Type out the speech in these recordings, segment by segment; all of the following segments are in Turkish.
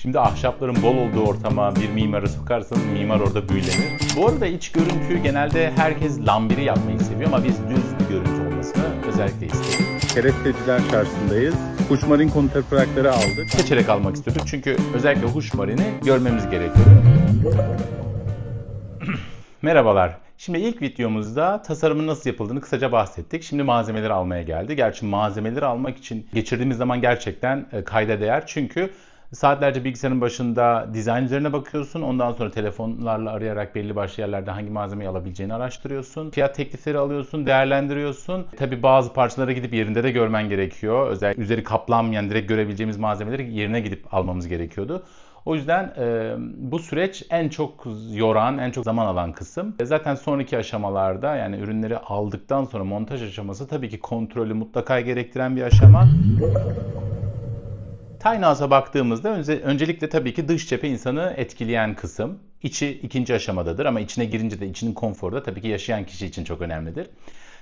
Şimdi ahşapların bol olduğu ortama bir mimarı sokarsanız mimar orada büyülenir. Bu arada iç görüntüyü genelde herkes lambiri yapmayı seviyor ama biz düz bir görüntü olmasını özellikle istedik. Keresteciler Çarşısı'ndayız. Huşmarin kontrplakları aldık. Seçerek almak istiyorduk çünkü özellikle Huşmarin'i görmemiz gerekiyordu. Merhabalar. Şimdi ilk videomuzda tasarımın nasıl yapıldığını kısaca bahsettik. Şimdi malzemeleri almaya geldi. Gerçi malzemeleri almak için geçirdiğimiz zaman gerçekten kayda değer. Çünkü saatlerce bilgisayarın başında dizayn üzerine bakıyorsun. Ondan sonra telefonlarla arayarak belli başlı yerlerden hangi malzemeyi alabileceğini araştırıyorsun. Fiyat teklifleri alıyorsun, değerlendiriyorsun. Tabii bazı parçalara gidip yerinde de görmen gerekiyor. Özellikle üzeri kaplanmayan, direkt görebileceğimiz malzemeleri yerine gidip almamız gerekiyordu. O yüzden bu süreç en çok yoran, en çok zaman alan kısım. Zaten sonraki aşamalarda, yani ürünleri aldıktan sonra montaj aşaması tabii ki kontrolü mutlaka gerektiren bir aşama. Tiny House'a baktığımızda öncelikle tabii ki dış cephe insanı etkileyen kısım. İçi ikinci aşamadadır ama içine girince de içinin konforu da tabii ki yaşayan kişi için çok önemlidir.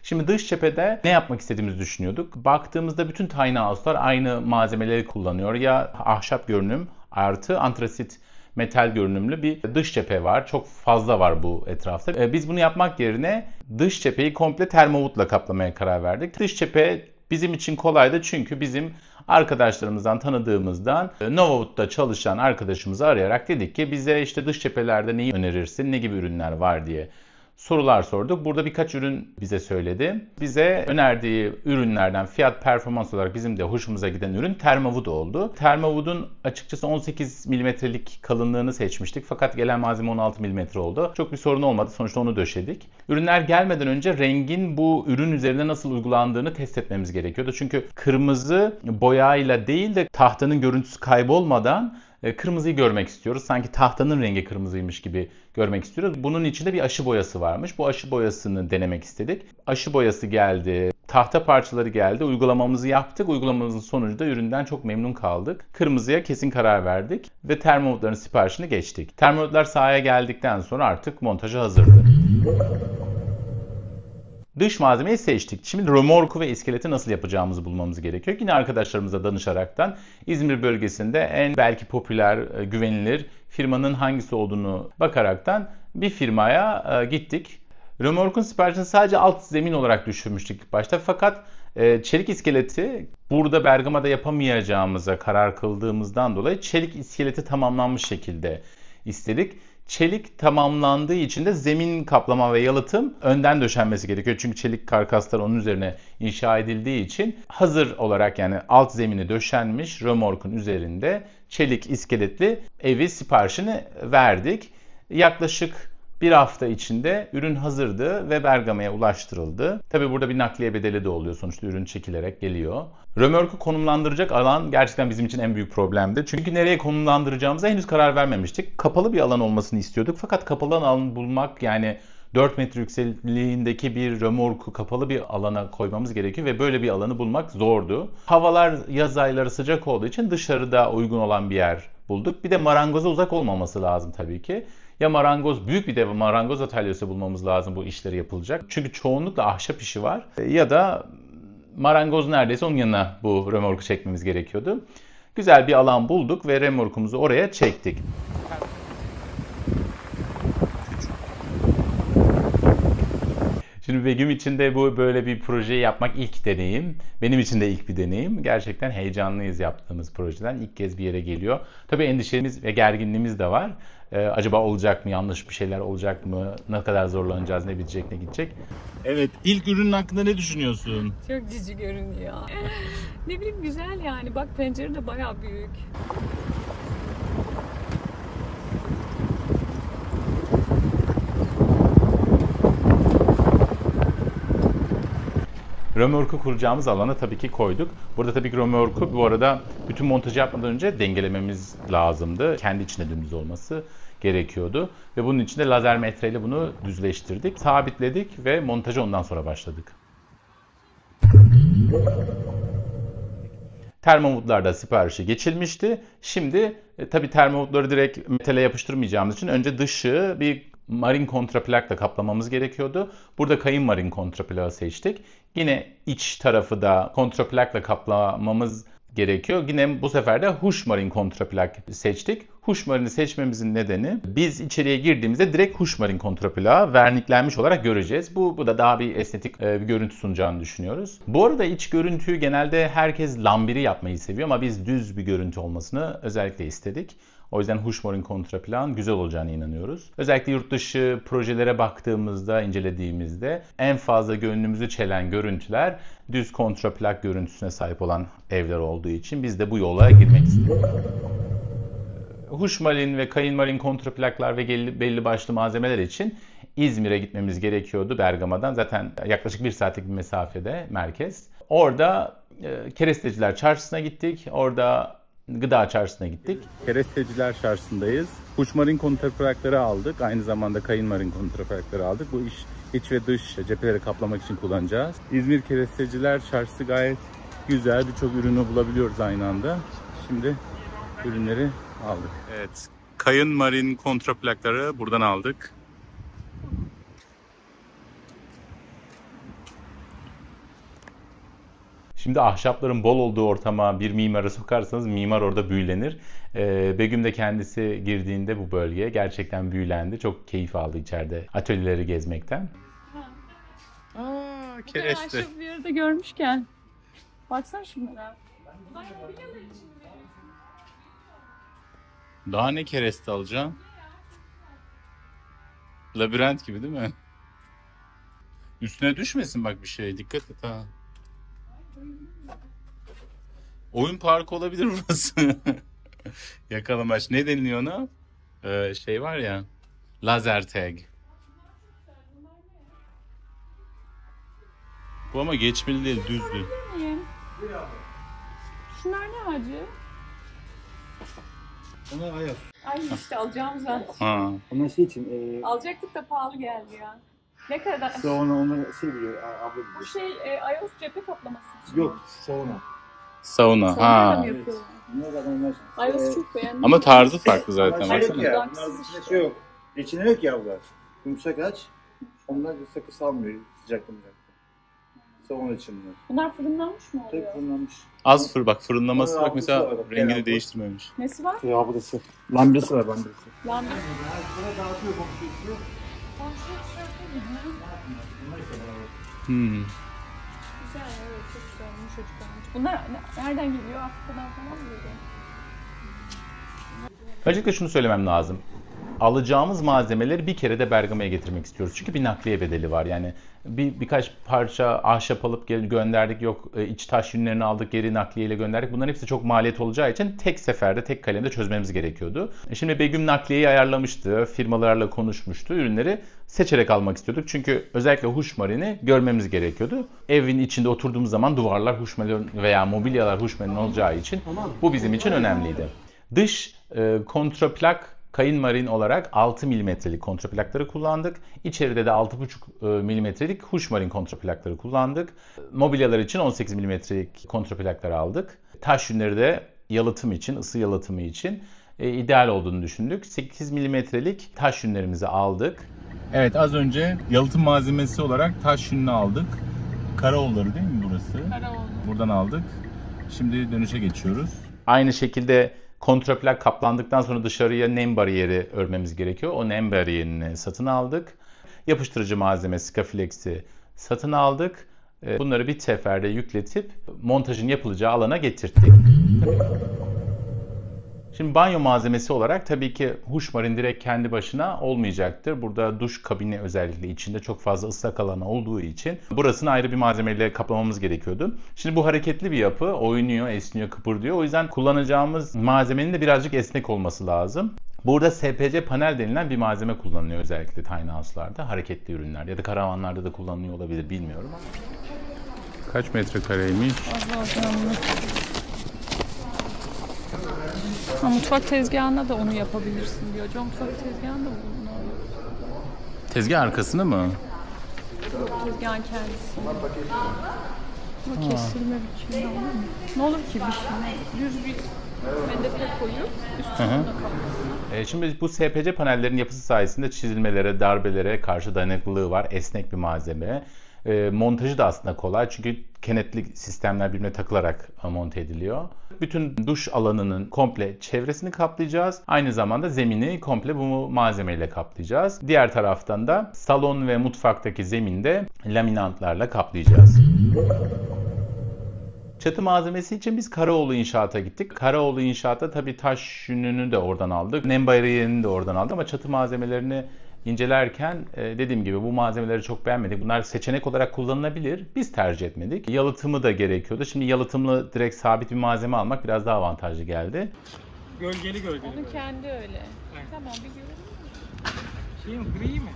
Şimdi dış cephede ne yapmak istediğimizi düşünüyorduk. Baktığımızda bütün Tiny House'lar aynı malzemeleri kullanıyor. Ya ahşap görünüm artı antrasit metal görünümlü bir dış cephe var. Çok fazla var bu etrafta. Biz bunu yapmak yerine dış cepheyi komple termowood'la kaplamaya karar verdik. Dış cephe bizim için kolaydı çünkü bizim arkadaşlarımızdan, tanıdığımızdan Novawood'da çalışan arkadaşımızı arayarak dedik ki bize işte dış cephelerde neyi önerirsin, ne gibi ürünler var diye sorular sorduk. Burada birkaç ürün bize söyledi. Bize önerdiği ürünlerden fiyat performans olarak bizim de hoşumuza giden ürün Thermawood oldu. Thermawood'un açıkçası 18 mm'lik kalınlığını seçmiştik. Fakat gelen malzeme 16 mm oldu. Çok bir sorun olmadı. Sonuçta onu döşedik. Ürünler gelmeden önce rengin bu ürün üzerinde nasıl uygulandığını test etmemiz gerekiyordu. Çünkü kırmızı boyayla değil de tahtanın görüntüsü kaybolmadan kırmızıyı görmek istiyoruz. Sanki tahtanın rengi kırmızıymış gibi görmek istiyoruz. Bunun içinde bir aşı boyası varmış. Bu aşı boyasını denemek istedik. Aşı boyası geldi. Tahta parçaları geldi. Uygulamamızı yaptık. Uygulamamızın sonucunda üründen çok memnun kaldık. Kırmızıya kesin karar verdik ve Thermawood'ların siparişini geçtik. Thermawood'lar sahaya geldikten sonra artık montaja hazırdı. Dış malzemeyi seçtik. Şimdi römorku ve iskeleti nasıl yapacağımızı bulmamız gerekiyor. Yine arkadaşlarımıza danışaraktan İzmir bölgesinde en belki popüler, güvenilir firmanın hangisi olduğunu bakaraktan bir firmaya gittik. Römorkun siparişini sadece alt zemin olarak düşürmüştük ilk başta. Fakat çelik iskeleti burada Bergama'da yapamayacağımıza karar kıldığımızdan dolayı çelik iskeleti tamamlanmış şekilde istedik. Çelik tamamlandığı için de zemin kaplama ve yalıtım önden döşenmesi gerekiyor. Çünkü çelik karkaslar onun üzerine inşa edildiği için hazır olarak, yani alt zemini döşenmiş römorkun üzerinde çelik iskeletli evi siparişini verdik. Yaklaşık bir hafta içinde ürün hazırdı ve Bergama'ya ulaştırıldı. Tabii burada bir nakliye bedeli de oluyor. Sonuçta ürün çekilerek geliyor. Römorku konumlandıracak alan gerçekten bizim için en büyük problemdi. Çünkü nereye konumlandıracağımıza henüz karar vermemiştik. Kapalı bir alan olmasını istiyorduk. Fakat kapalı alan bulmak, yani 4 metre yüksekliğindeki bir römorku kapalı bir alana koymamız gerekiyor ve böyle bir alanı bulmak zordu. Havalar yaz ayları sıcak olduğu için dışarıda uygun olan bir yer bulduk. Bir de marangoza uzak olmaması lazım tabii ki. Ya marangoz, büyük bir marangoz atölyesi bulmamız lazım bu işleri yapılacak. Çünkü çoğunlukla ahşap işi var. Ya da marangoz neredeyse onun yanına bu römorku çekmemiz gerekiyordu. Güzel bir alan bulduk ve römorkumuzu oraya çektik. Şimdi Begüm için de bu böyle bir projeyi yapmak ilk deneyim. Benim için de ilk bir deneyim. Gerçekten heyecanlıyız yaptığımız projeden. İlk kez bir yere geliyor. Tabii endişemiz ve gerginliğimiz de var. Acaba olacak mı? Yanlış bir şeyler olacak mı? Ne kadar zorlanacağız? Ne bitecek? Ne gidecek? Evet. İlk ürünün hakkında ne düşünüyorsun? Çok cici görünüyor. Ne bileyim, güzel yani. Bak, pencere de bayağı büyük. Römorku kuracağımız alana tabii ki koyduk. Burada tabii ki römorku bu arada bütün montajı yapmadan önce dengelememiz lazımdı. Kendi içinde dümdüz olması gerekiyordu. Ve bunun için de lazer metreyle bunu düzleştirdik. Sabitledik ve montaja ondan sonra başladık. Thermawood'larda siparişi geçilmişti. Şimdi tabii Thermawood'ları direkt metale yapıştırmayacağımız için önce dışı bir marin kontraplakla kaplamamız gerekiyordu. Burada kayın marin kontraplağı seçtik. Yine iç tarafı da kontraplakla kaplamamız gerekiyor. Yine bu sefer de Hushmarine kontraplak seçtik. Hushmarine'i seçmemizin nedeni biz içeriye girdiğimizde direkt Hushmarine kontraplağı verniklenmiş olarak göreceğiz. Bu da daha bir estetik bir görüntü sunacağını düşünüyoruz. Bu arada iç görüntüyü genelde herkes lambiri yapmayı seviyor ama biz düz bir görüntü olmasını özellikle istedik. O yüzden Hushmarine kontraplağın güzel olacağına inanıyoruz. Özellikle yurt dışı projelere baktığımızda, incelediğimizde en fazla gönlümüzü çelen görüntüler düz kontraplak görüntüsüne sahip olan evler olduğu için biz de bu yola girmek istedik. Hushmarine ve Kainmarine kontraplaklar ve belli başlı malzemeler için İzmir'e gitmemiz gerekiyordu Bergama'dan. Zaten yaklaşık 1 saatlik bir mesafede merkez. Orada Keresteciler Çarşısı'na gittik. Orada Gıda Çarşısı'na gittik. Keresteciler Çarşısı'ndayız. Hushmarine kontraprakları aldık. Aynı zamanda Kainmarine kontraprakları aldık. Bu iç ve dış cepheleri kaplamak için kullanacağız. İzmir Keresteciler Çarşısı gayet güzel. Birçok ürünü bulabiliyoruz aynı anda. Şimdi ürünleri aldık. Evet. Kainmarine kontraplakları buradan aldık. Şimdi ahşapların bol olduğu ortama bir mimara sokarsanız mimar orada büyülenir. Begüm de kendisi girdiğinde bu bölgeye gerçekten büyülendi. Çok keyif aldı içeride atölyeleri gezmekten. Aa, kereste. Ahşap bir yerde görmüşken. Baksana şunlara. Daha ne kereste alacağım? Labirent gibi değil mi? Üstüne düşmesin bak bir şey. Dikkat et ha. Oyun parkı olabilir burası. Yakalamaç. Ne deniliyor ona? Şey var ya. Lazer tag. Bu ama geçmeli değil, düzdü. Şunlar ne hacı? Onlar ayar. Ay işte alacağım zaten. Ha. Onlar şey için. Alacaktık da pahalı geldi ya. Ne kadar? Onlar şey biliyor, abla biliyor. Bu şey iOS cephe kaplaması için. Yok, sauna. Sauna. Sonra da Ha. mı yapıyorlar? Bunlar zaten onlar. iOS çok beğendim. Ama tarzı farklı zaten. Ama şey yok Baksana. ya, bunların içinde şey yok. İçine yok ya abla. Yumuşak aç. Onlar sakı salmıyor sıcaktan. Sauna için bunlar. Bunlar fırınlanmış mı Tek oluyor? fırınlanmış. Az fır bak, fırınlaması bak mesela Var, bak, rengini gel değiştirmemiş. Nesi var? Şey ablası. Lambirası var lambirası. Lambda. Buna dağıtıyor komşusu. Güzel, evet çok güzel, yumuşacık olmuş. Bunlar nereden geliyor? Afrika'dan falan mı geliyor? Öncelikle şunu söylemem lazım. Alacağımız malzemeleri bir kere de Bergama'ya getirmek istiyoruz. Çünkü bir nakliye bedeli var. Yani birkaç parça ahşap alıp gönderdik. Yok iç taş yünlerini aldık, geri nakliyeyle gönderdik. Bunların hepsi çok maliyet olacağı için tek seferde, tek kalemde çözmemiz gerekiyordu. Şimdi Begüm nakliyeyi ayarlamıştı. Firmalarla konuşmuştu. Ürünleri seçerek almak istiyorduk. Çünkü özellikle Hushmarine'i görmemiz gerekiyordu. Evin içinde oturduğumuz zaman duvarlar Hushmarine veya mobilyalar Hushmarine olacağı için bu bizim için önemliydi. Dış kontraplak Kainmarine olarak 6 mm'lik kontraplakları kullandık. İçeride de 6,5 mm'lik Hushmarine kontraplakları kullandık. Mobilyalar için 18 mm'lik kontraplakları aldık. Taş yünleri de yalıtım için, ısı yalıtımı için ideal olduğunu düşündük. 8 mm'lik taş yünlerimizi aldık. Evet, az önce yalıtım malzemesi olarak taş yününü aldık. Karaoğulları değil mi burası? Karaoğlu. Buradan aldık. Şimdi dönüşe geçiyoruz. Aynı şekilde kontraplak kaplandıktan sonra dışarıya nem bariyeri örmemiz gerekiyor. O nem bariyerini satın aldık. Yapıştırıcı malzeme Scaflex'i satın aldık. Bunları bir seferde yükletip montajın yapılacağı alana getirttik. Şimdi banyo malzemesi olarak tabii ki Hushmarine direkt kendi başına olmayacaktır. Burada duş kabini özellikle içinde çok fazla ıslak alanı olduğu için burasını ayrı bir malzemeyle kaplamamız gerekiyordu. Şimdi bu hareketli bir yapı. Oynuyor, esniyor, kıpırdıyor. O yüzden kullanacağımız malzemenin de birazcık esnek olması lazım. Burada SPC panel denilen bir malzeme kullanılıyor özellikle tiny house'larda. Hareketli ürünler ya da karavanlarda da kullanılıyor olabilir bilmiyorum ama. Kaç metrekareymiş? Ha, mutfak tezgahına da onu yapabilirsin diyor. Acaba mutfak tezgahında mı bunu? Tezgah arkasını mı? Tezgahın kendisi. Bu kesilme biçimde olur mu? Ne olur ki bir şey? Düz bir medefe koyup üstüne kaplasın. Şimdi bu SPC panellerin yapısı sayesinde çizilmelere, darbelere karşı dayanıklılığı var. Esnek bir malzeme. Montajı da aslında kolay çünkü kenetli sistemler birbirine takılarak monte ediliyor. Bütün duş alanının komple çevresini kaplayacağız. Aynı zamanda zemini komple bu malzemeyle kaplayacağız. Diğer taraftan da salon ve mutfaktaki zeminde laminantlarla kaplayacağız. Çatı malzemesi için biz Karaoğlu İnşaat'a gittik. Karaoğlu İnşaat'ta tabii taş yününü de oradan aldık. Nem bariyerini de oradan aldık ama çatı malzemelerini incelerken dediğim gibi bu malzemeleri çok beğenmedik. Bunlar seçenek olarak kullanılabilir. Biz tercih etmedik. Yalıtımı da gerekiyordu. Şimdi yalıtımlı direkt sabit bir malzeme almak biraz daha avantajlı geldi. Gölgeli. Onun kendi öyle. Tamam bir görelim. Şey mi, gri mi?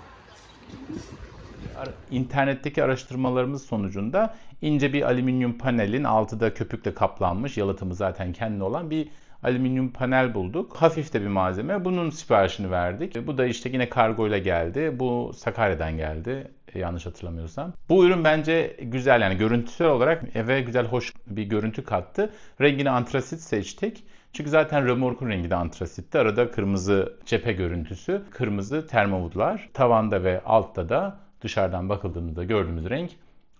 İnternetteki araştırmalarımız sonucunda ince bir alüminyum panelin altı da köpükle kaplanmış, yalıtımı zaten kendi olan bir alüminyum panel bulduk. Hafif de bir malzeme. Bunun siparişini verdik. Bu da işte yine kargoyla geldi. Bu Sakarya'dan geldi. Yanlış hatırlamıyorsam. Bu ürün bence güzel, yani görüntüsel olarak eve güzel, hoş bir görüntü kattı. Rengini antrasit seçtik. Çünkü zaten römorkun rengi de antrasitti. Arada kırmızı cephe görüntüsü, kırmızı termovudlar. Tavanda ve altta da dışarıdan bakıldığında gördüğümüz renk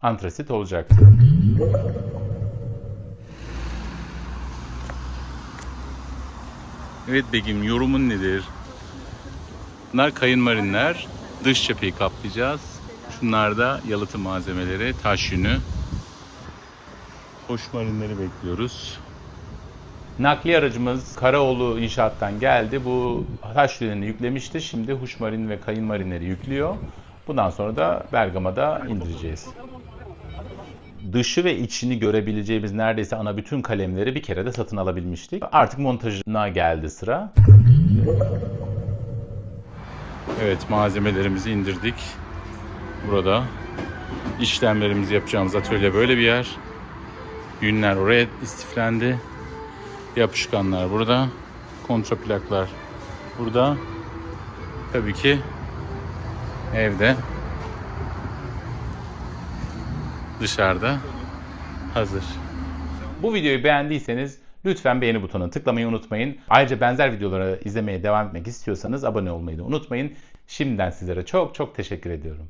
antrasit olacaktı. Evet Begüm, yorumun nedir? Bunlar kayın marinler. Dış cepheyi kaplayacağız. Şunlar da yalıtım malzemeleri, taş yünü. Hoş marinleri bekliyoruz. Nakliye aracımız Karaoğlu İnşaat'tan geldi. Bu taş yününü yüklemişti. Şimdi huşmarin ve kayın marinleri yüklüyor. Bundan sonra da Bergama'da indireceğiz. Dışı ve içini görebileceğimiz neredeyse ana bütün kalemleri bir kere de satın alabilmiştik. Artık montajına geldi sıra. Evet, malzemelerimizi indirdik. Burada işlemlerimizi yapacağımız atölye böyle bir yer. Yünler oraya istiflendi. Yapışkanlar burada. Kontraplaklar burada. Tabii ki evde, dışarıda hazır. Bu videoyu beğendiyseniz lütfen beğeni butonuna tıklamayı unutmayın. Ayrıca benzer videoları izlemeye devam etmek istiyorsanız abone olmayı da unutmayın. Şimdiden sizlere çok çok teşekkür ediyorum.